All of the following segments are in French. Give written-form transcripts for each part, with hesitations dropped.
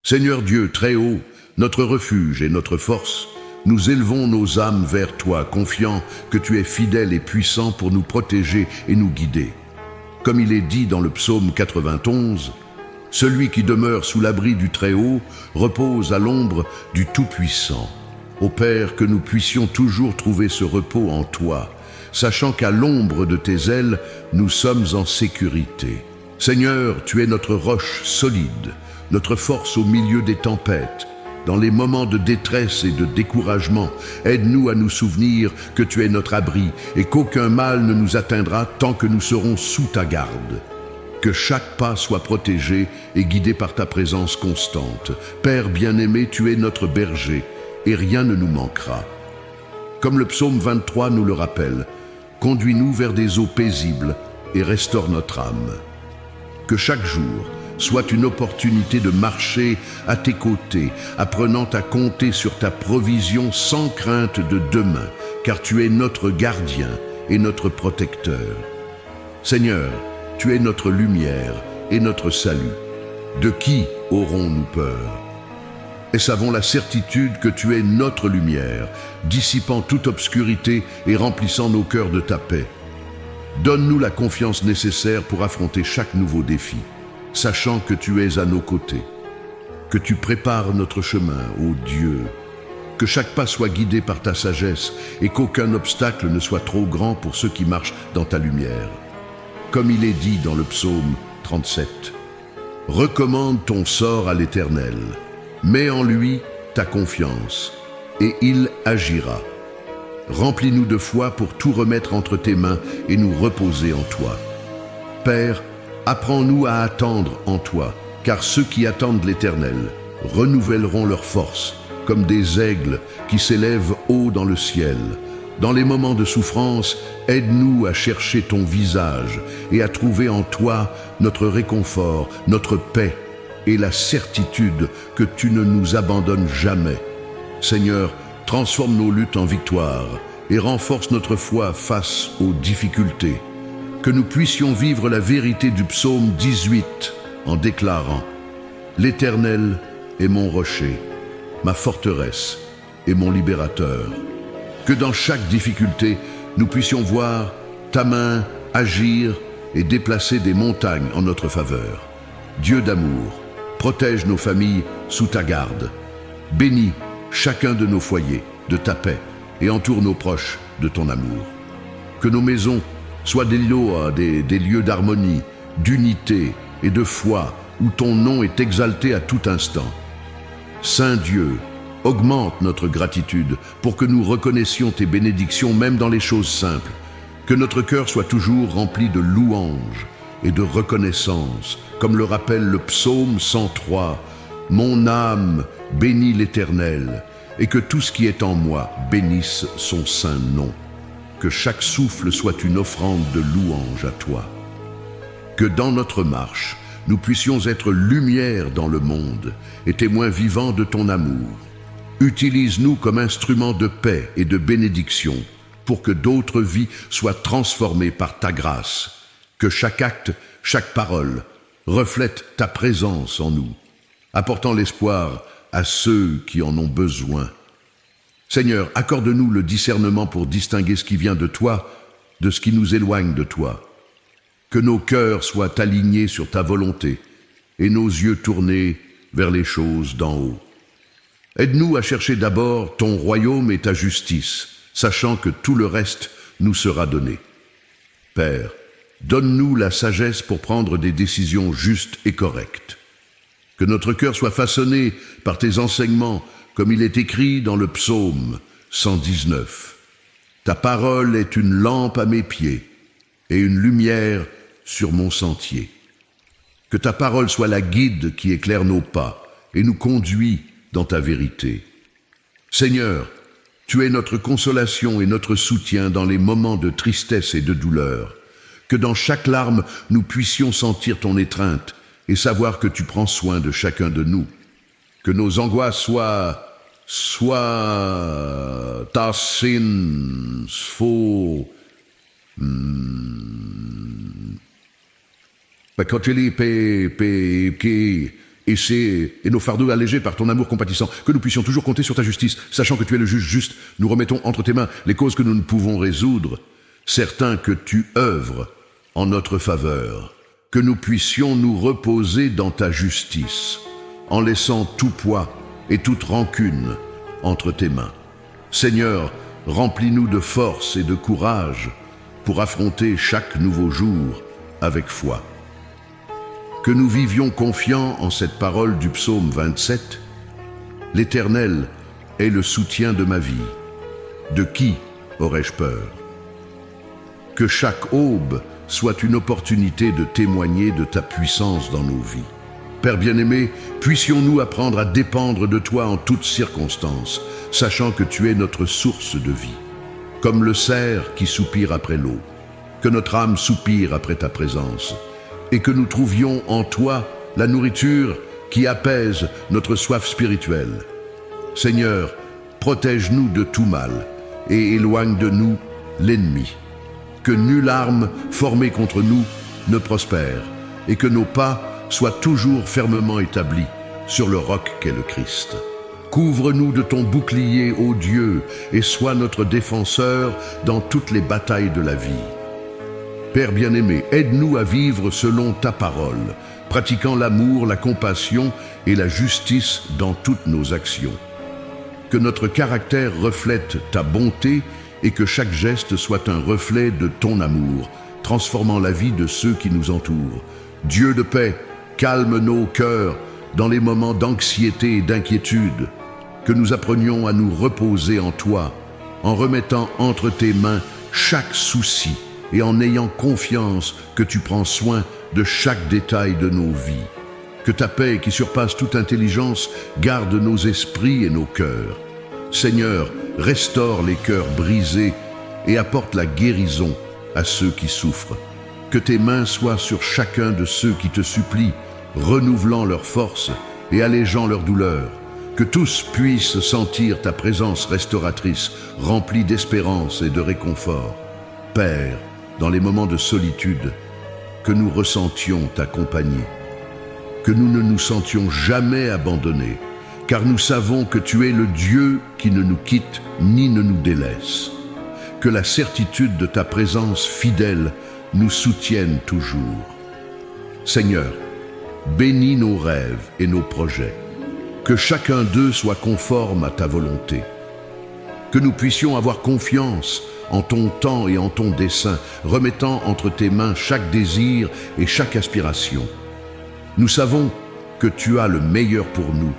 Seigneur Dieu très haut, notre refuge et notre force, nous élevons nos âmes vers toi, confiants que tu es fidèle et puissant pour nous protéger et nous guider. Comme il est dit dans le psaume 91, « Celui qui demeure sous l'abri du Très-Haut repose à l'ombre du Tout-Puissant. » Ô Père, que nous puissions toujours trouver ce repos en toi, sachant qu'à l'ombre de tes ailes, nous sommes en sécurité. Seigneur, tu es notre roche solide, notre force au milieu des tempêtes. Dans les moments de détresse et de découragement, aide-nous à nous souvenir que tu es notre abri et qu'aucun mal ne nous atteindra tant que nous serons sous ta garde. Que chaque pas soit protégé et guidé par ta présence constante. Père bien-aimé, tu es notre berger et rien ne nous manquera. Comme le psaume 23 nous le rappelle, conduis-nous vers des eaux paisibles et restaure notre âme. Que chaque jour soit une opportunité de marcher à tes côtés, apprenant à compter sur ta provision sans crainte de demain, car tu es notre gardien et notre protecteur. Seigneur, tu es notre lumière et notre salut. De qui aurons-nous peur? Et savons la certitude que tu es notre lumière, dissipant toute obscurité et remplissant nos cœurs de ta paix. Donne-nous la confiance nécessaire pour affronter chaque nouveau défi, sachant que tu es à nos côtés, que tu prépares notre chemin, ô Dieu, que chaque pas soit guidé par ta sagesse et qu'aucun obstacle ne soit trop grand pour ceux qui marchent dans ta lumière. Comme il est dit dans le psaume 37, « Recommande ton sort à l'Éternel, mets en lui ta confiance, et il agira. Remplis-nous de foi pour tout remettre entre tes mains et nous reposer en toi. Père, apprends-nous à attendre en toi, car ceux qui attendent l'Éternel renouvelleront leur force, comme des aigles qui s'élèvent haut dans le ciel. Dans les moments de souffrance, aide-nous à chercher ton visage et à trouver en toi notre réconfort, notre paix et la certitude que tu ne nous abandonnes jamais. Seigneur, transforme nos luttes en victoire et renforce notre foi face aux difficultés. Que nous puissions vivre la vérité du psaume 18 en déclarant « L'Éternel est mon rocher, ma forteresse et mon libérateur. » Que dans chaque difficulté, nous puissions voir ta main agir et déplacer des montagnes en notre faveur. Dieu d'amour, protège nos familles sous ta garde. Bénis chacun de nos foyers de ta paix et entoure nos proches de ton amour. Que nos maisons soient des lieux d'harmonie, d'unité et de foi où ton nom est exalté à tout instant. Saint Dieu, augmente notre gratitude pour que nous reconnaissions tes bénédictions même dans les choses simples. Que notre cœur soit toujours rempli de louanges et de reconnaissance, comme le rappelle le psaume 103. « Mon âme bénit l'Éternel, et que tout ce qui est en moi bénisse son saint nom. » Que chaque souffle soit une offrande de louange à toi. Que dans notre marche, nous puissions être lumière dans le monde et témoins vivants de ton amour. Utilise-nous comme instruments de paix et de bénédiction pour que d'autres vies soient transformées par ta grâce. Que chaque acte, chaque parole reflète ta présence en nous, apportant l'espoir à ceux qui en ont besoin. Seigneur, accorde-nous le discernement pour distinguer ce qui vient de toi de ce qui nous éloigne de toi. Que nos cœurs soient alignés sur ta volonté et nos yeux tournés vers les choses d'en haut. Aide-nous à chercher d'abord ton royaume et ta justice, sachant que tout le reste nous sera donné. Père, donne-nous la sagesse pour prendre des décisions justes et correctes. Que notre cœur soit façonné par tes enseignements, comme il est écrit dans le psaume 119. Ta parole est une lampe à mes pieds et une lumière sur mon sentier. Que ta parole soit la guide qui éclaire nos pas et nous conduit dans ta vérité. Seigneur, tu es notre consolation et notre soutien dans les moments de tristesse et de douleur. Que dans chaque larme, nous puissions sentir ton étreinte et savoir que tu prends soin de chacun de nous. Que nos angoisses soient tassin sfo pekotili pe ki et nos fardeaux allégés par ton amour compatissant, que nous puissions toujours compter sur ta justice, sachant que tu es le juge juste. Nous remettons entre tes mains les causes que nous ne pouvons résoudre, certains que tu œuvres en notre faveur, que nous puissions nous reposer dans ta justice, en laissant tout poids et toute rancune entre tes mains. Seigneur, remplis-nous de force et de courage pour affronter chaque nouveau jour avec foi. Que nous vivions confiants en cette parole du psaume 27. L'Éternel est le soutien de ma vie. De qui aurais-je peur? Que chaque aube soit une opportunité de témoigner de ta puissance dans nos vies. Père bien-aimé, puissions-nous apprendre à dépendre de toi en toutes circonstances, sachant que tu es notre source de vie. Comme le cerf qui soupire après l'eau, que notre âme soupire après ta présence, et que nous trouvions en toi la nourriture qui apaise notre soif spirituelle. Seigneur, protège-nous de tout mal et éloigne de nous l'ennemi. Que nulle arme formée contre nous ne prospère et que nos pas soient toujours fermement établis sur le roc qu'est le Christ. Couvre-nous de ton bouclier, ô Dieu, et sois notre défenseur dans toutes les batailles de la vie. Père bien-aimé, aide-nous à vivre selon ta parole, pratiquant l'amour, la compassion et la justice dans toutes nos actions. Que notre caractère reflète ta bonté et que chaque geste soit un reflet de ton amour, transformant la vie de ceux qui nous entourent. Dieu de paix, calme nos cœurs dans les moments d'anxiété et d'inquiétude. Que nous apprenions à nous reposer en toi, en remettant entre tes mains chaque souci, et en ayant confiance que tu prends soin de chaque détail de nos vies. Que ta paix qui surpasse toute intelligence garde nos esprits et nos cœurs. Seigneur, restaure les cœurs brisés et apporte la guérison à ceux qui souffrent. Que tes mains soient sur chacun de ceux qui te supplient, renouvelant leur force et allégeant leur douleur. Que tous puissent sentir ta présence restauratrice, remplie d'espérance et de réconfort. Père, dans les moments de solitude, que nous ressentions ta compagnie, que nous ne nous sentions jamais abandonnés, car nous savons que tu es le Dieu qui ne nous quitte ni ne nous délaisse. Que la certitude de ta présence fidèle nous soutienne toujours. Seigneur, bénis nos rêves et nos projets, que chacun d'eux soit conforme à ta volonté, que nous puissions avoir confiance en ton temps et en ton dessein, remettant entre tes mains chaque désir et chaque aspiration. Nous savons que tu as le meilleur pour nous,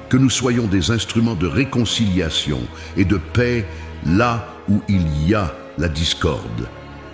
que nous soyons des instruments de réconciliation et de paix là où il y a la discorde.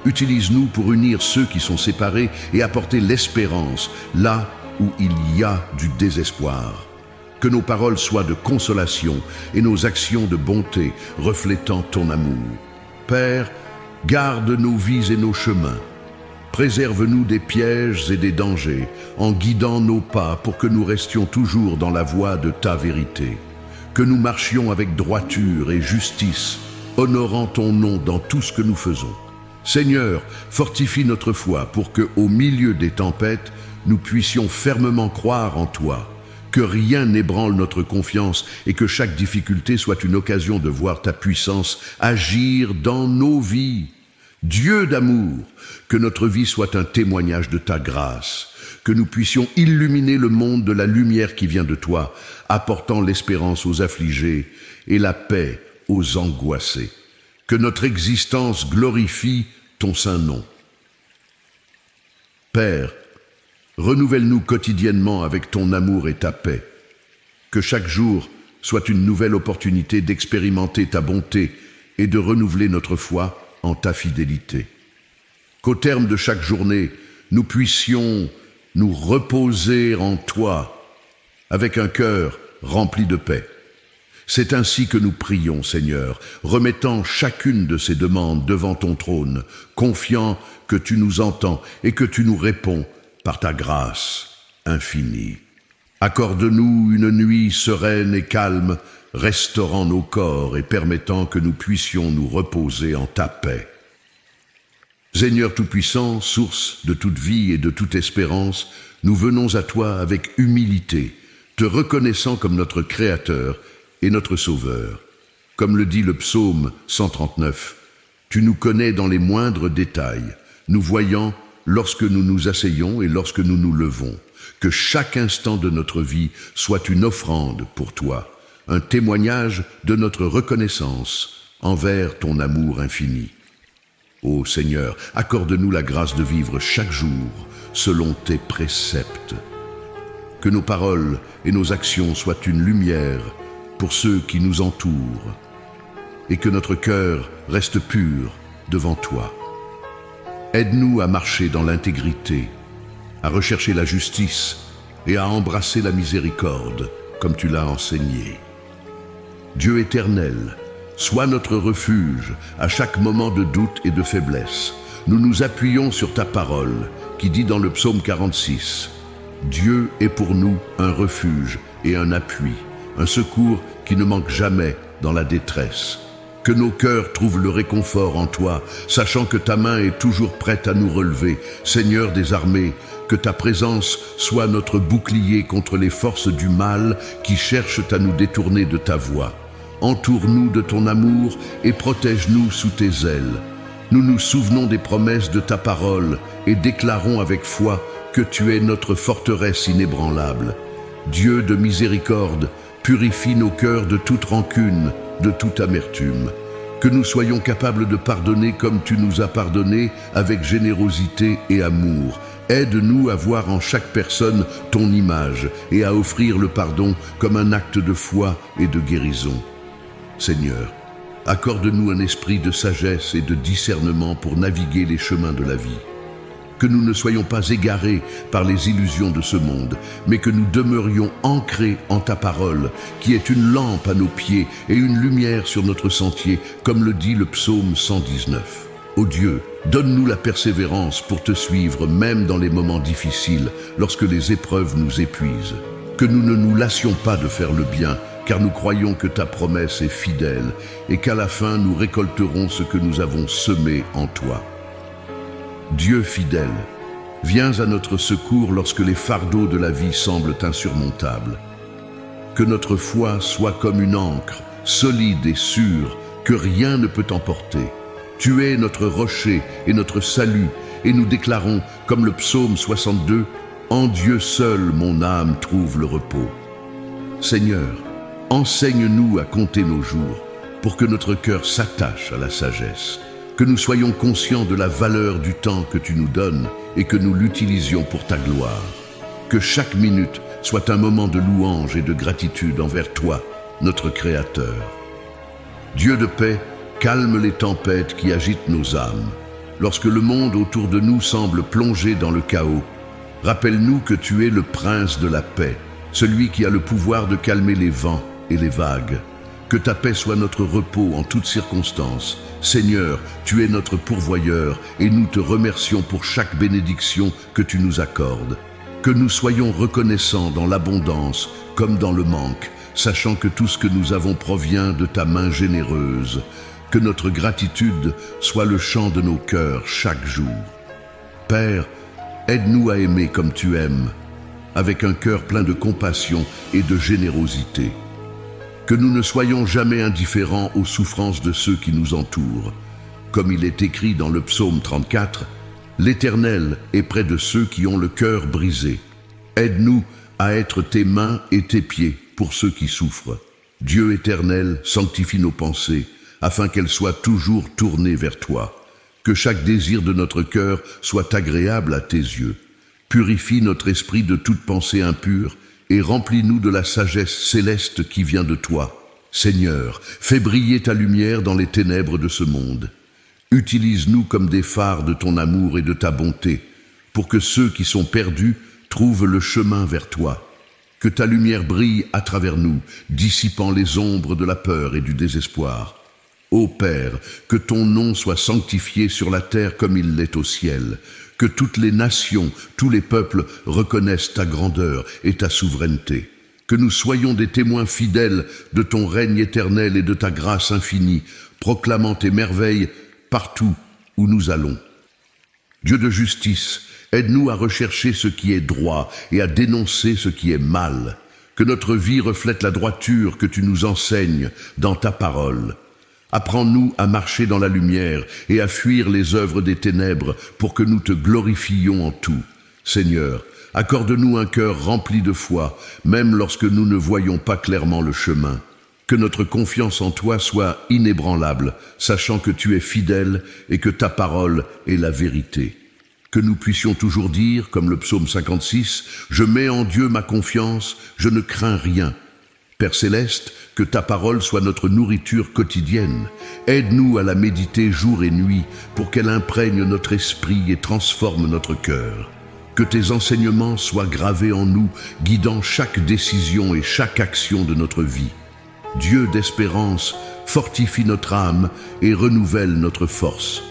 Utilise-nous pour unir ceux qui sont séparés et apporter l'espérance là où il y a du désespoir. Que nos paroles soient de consolation et nos actions de bonté, reflétant ton amour. Père, garde nos vies et nos chemins. Préserve-nous des pièges et des dangers, en guidant nos pas pour que nous restions toujours dans la voie de ta vérité. Que nous marchions avec droiture et justice, honorant ton nom dans tout ce que nous faisons. Seigneur, fortifie notre foi pour que, au milieu des tempêtes, nous puissions fermement croire en toi. Que rien n'ébranle notre confiance et que chaque difficulté soit une occasion de voir ta puissance agir dans nos vies. Dieu d'amour, que notre vie soit un témoignage de ta grâce, que nous puissions illuminer le monde de la lumière qui vient de toi, apportant l'espérance aux affligés et la paix aux angoissés. Que notre existence glorifie ton saint nom. Père, renouvelle-nous quotidiennement avec ton amour et ta paix. Que chaque jour soit une nouvelle opportunité d'expérimenter ta bonté et de renouveler notre foi en ta fidélité. Qu'au terme de chaque journée, nous puissions nous reposer en toi avec un cœur rempli de paix. C'est ainsi que nous prions, Seigneur, remettant chacune de ces demandes devant ton trône, confiant que tu nous entends et que tu nous réponds par ta grâce infinie. Accorde-nous une nuit sereine et calme, restaurant nos corps et permettant que nous puissions nous reposer en ta paix. Seigneur Tout-Puissant, source de toute vie et de toute espérance, nous venons à toi avec humilité, te reconnaissant comme notre Créateur et notre Sauveur. Comme le dit le psaume 139, tu nous connais dans les moindres détails, nous voyant lorsque nous nous asseyons et lorsque nous nous levons. Que chaque instant de notre vie soit une offrande pour toi, un témoignage de notre reconnaissance envers ton amour infini. Ô Seigneur, accorde-nous la grâce de vivre chaque jour selon tes préceptes. Que nos paroles et nos actions soient une lumière pour ceux qui nous entourent et que notre cœur reste pur devant toi. Aide-nous à marcher dans l'intégrité, à rechercher la justice et à embrasser la miséricorde comme tu l'as enseigné. Dieu éternel, sois notre refuge à chaque moment de doute et de faiblesse. Nous nous appuyons sur ta parole qui dit dans le psaume 46 « Dieu est pour nous un refuge et un appui, un secours qui ne manque jamais dans la détresse. » Que nos cœurs trouvent le réconfort en toi, sachant que ta main est toujours prête à nous relever. Seigneur des armées, que ta présence soit notre bouclier contre les forces du mal qui cherchent à nous détourner de ta voie. Entoure-nous de ton amour et protège-nous sous tes ailes. Nous nous souvenons des promesses de ta parole et déclarons avec foi que tu es notre forteresse inébranlable. Dieu de miséricorde, purifie nos cœurs de toute rancune, de toute amertume. Que nous soyons capables de pardonner comme tu nous as pardonné avec générosité et amour. Aide-nous à voir en chaque personne ton image et à offrir le pardon comme un acte de foi et de guérison. Seigneur, accorde-nous un esprit de sagesse et de discernement pour naviguer les chemins de la vie. Que nous ne soyons pas égarés par les illusions de ce monde, mais que nous demeurions ancrés en ta parole, qui est une lampe à nos pieds et une lumière sur notre sentier, comme le dit le psaume 119. Ô Dieu, donne-nous la persévérance pour te suivre, même dans les moments difficiles, lorsque les épreuves nous épuisent. Que nous ne nous lassions pas de faire le bien, car nous croyons que ta promesse est fidèle et qu'à la fin nous récolterons ce que nous avons semé en toi. Dieu fidèle, viens à notre secours lorsque les fardeaux de la vie semblent insurmontables. Que notre foi soit comme une ancre, solide et sûre, que rien ne peut emporter. Tu es notre rocher et notre salut, et nous déclarons, comme le psaume 62, « En Dieu seul mon âme trouve le repos ». Seigneur, enseigne-nous à compter nos jours, pour que notre cœur s'attache à la sagesse. Que nous soyons conscients de la valeur du temps que tu nous donnes et que nous l'utilisions pour ta gloire. Que chaque minute soit un moment de louange et de gratitude envers toi, notre Créateur. Dieu de paix, calme les tempêtes qui agitent nos âmes. Lorsque le monde autour de nous semble plongé dans le chaos, rappelle-nous que tu es le prince de la paix, celui qui a le pouvoir de calmer les vents et les vagues. Que ta paix soit notre repos en toutes circonstances. Seigneur, tu es notre pourvoyeur et nous te remercions pour chaque bénédiction que tu nous accordes. Que nous soyons reconnaissants dans l'abondance comme dans le manque, sachant que tout ce que nous avons provient de ta main généreuse. Que notre gratitude soit le chant de nos cœurs chaque jour. Père, aide-nous à aimer comme tu aimes, avec un cœur plein de compassion et de générosité. Que nous ne soyons jamais indifférents aux souffrances de ceux qui nous entourent. Comme il est écrit dans le psaume 34, « L'Éternel est près de ceux qui ont le cœur brisé. Aide-nous à être tes mains et tes pieds pour ceux qui souffrent. Dieu éternel, sanctifie nos pensées, afin qu'elles soient toujours tournées vers toi. Que chaque désir de notre cœur soit agréable à tes yeux. Purifie notre esprit de toute pensée impure et remplis-nous de la sagesse céleste qui vient de toi. Seigneur, fais briller ta lumière dans les ténèbres de ce monde. Utilise-nous comme des phares de ton amour et de ta bonté, pour que ceux qui sont perdus trouvent le chemin vers toi. Que ta lumière brille à travers nous, dissipant les ombres de la peur et du désespoir. Ô Père, que ton nom soit sanctifié sur la terre comme il l'est au ciel. Que toutes les nations, tous les peuples reconnaissent ta grandeur et ta souveraineté. Que nous soyons des témoins fidèles de ton règne éternel et de ta grâce infinie, proclamant tes merveilles partout où nous allons. Dieu de justice, aide-nous à rechercher ce qui est droit et à dénoncer ce qui est mal. Que notre vie reflète la droiture que tu nous enseignes dans ta parole. Apprends-nous à marcher dans la lumière et à fuir les œuvres des ténèbres pour que nous te glorifions en tout. Seigneur, accorde-nous un cœur rempli de foi, même lorsque nous ne voyons pas clairement le chemin. Que notre confiance en toi soit inébranlable, sachant que tu es fidèle et que ta parole est la vérité. Que nous puissions toujours dire, comme le psaume 56, « Je mets en Dieu ma confiance, je ne crains rien ». Père céleste, que ta parole soit notre nourriture quotidienne. Aide-nous à la méditer jour et nuit pour qu'elle imprègne notre esprit et transforme notre cœur. Que tes enseignements soient gravés en nous, guidant chaque décision et chaque action de notre vie. Dieu d'espérance, fortifie notre âme et renouvelle notre force.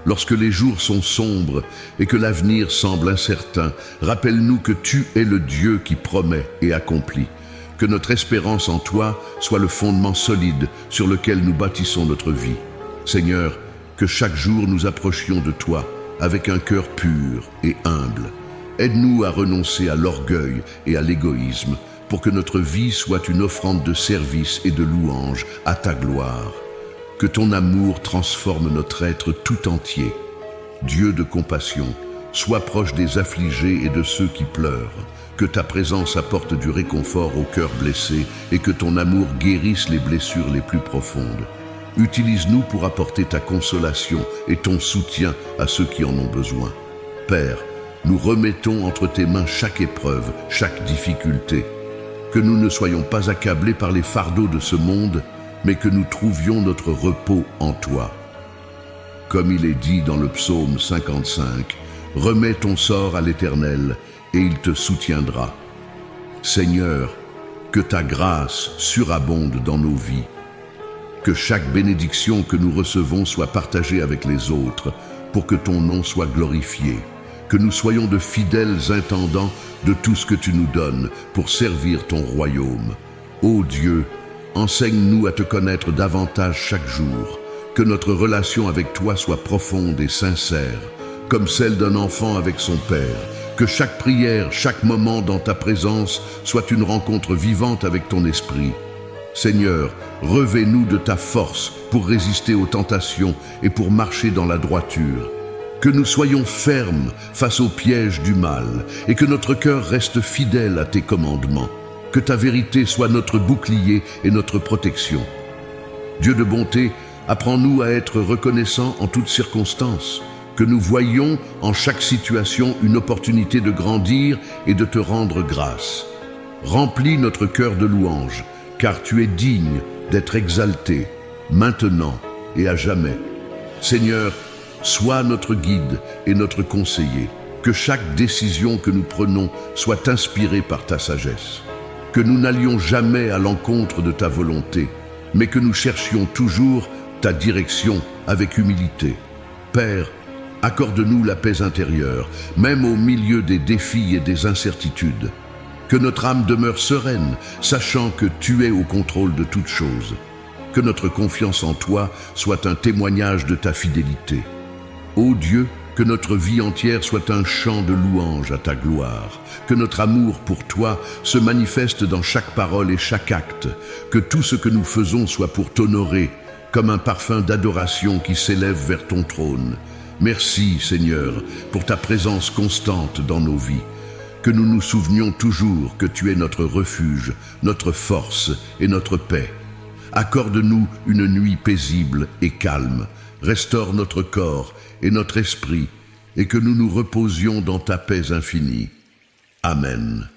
Lorsque les jours sont sombres et que l'avenir semble incertain, rappelle-nous que tu es le Dieu qui promet et accomplit. Que notre espérance en toi soit le fondement solide sur lequel nous bâtissons notre vie. Seigneur, que chaque jour nous approchions de toi avec un cœur pur et humble. Aide-nous à renoncer à l'orgueil et à l'égoïsme pour que notre vie soit une offrande de service et de louange à ta gloire. Que ton amour transforme notre être tout entier. Dieu de compassion, sois proche des affligés et de ceux qui pleurent. Que ta présence apporte du réconfort au cœur blessé et que ton amour guérisse les blessures les plus profondes. Utilise-nous pour apporter ta consolation et ton soutien à ceux qui en ont besoin. Père, nous remettons entre tes mains chaque épreuve, chaque difficulté. Que nous ne soyons pas accablés par les fardeaux de ce monde, mais que nous trouvions notre repos en toi. Comme il est dit dans le psaume 55, « Remets ton sort à l'Éternel, et il te soutiendra. » Seigneur, que ta grâce surabonde dans nos vies. Que chaque bénédiction que nous recevons soit partagée avec les autres, pour que ton nom soit glorifié. Que nous soyons de fidèles intendants de tout ce que tu nous donnes pour servir ton royaume. Ô Dieu, enseigne-nous à te connaître davantage chaque jour. Que notre relation avec toi soit profonde et sincère, comme celle d'un enfant avec son père. Que chaque prière, chaque moment dans ta présence soit une rencontre vivante avec ton esprit. Seigneur, revêt-nous de ta force pour résister aux tentations et pour marcher dans la droiture. Que nous soyons fermes face aux pièges du mal et que notre cœur reste fidèle à tes commandements. Que ta vérité soit notre bouclier et notre protection. Dieu de bonté, apprends-nous à être reconnaissants en toutes circonstances. Que nous voyions en chaque situation une opportunité de grandir et de te rendre grâce. Remplis notre cœur de louange, car tu es digne d'être exalté, maintenant et à jamais. Seigneur, sois notre guide et notre conseiller. Que chaque décision que nous prenons soit inspirée par ta sagesse. Que nous n'allions jamais à l'encontre de ta volonté, mais que nous cherchions toujours ta direction avec humilité. Père, accorde-nous la paix intérieure, même au milieu des défis et des incertitudes. Que notre âme demeure sereine, sachant que tu es au contrôle de toutes choses. Que notre confiance en toi soit un témoignage de ta fidélité. Ô Dieu, que notre vie entière soit un chant de louange à ta gloire. Que notre amour pour toi se manifeste dans chaque parole et chaque acte. Que tout ce que nous faisons soit pour t'honorer, comme un parfum d'adoration qui s'élève vers ton trône. Merci, Seigneur, pour ta présence constante dans nos vies. Que nous nous souvenions toujours que tu es notre refuge, notre force et notre paix. Accorde-nous une nuit paisible et calme. Restaure notre corps et notre esprit, et que nous nous reposions dans ta paix infinie. Amen.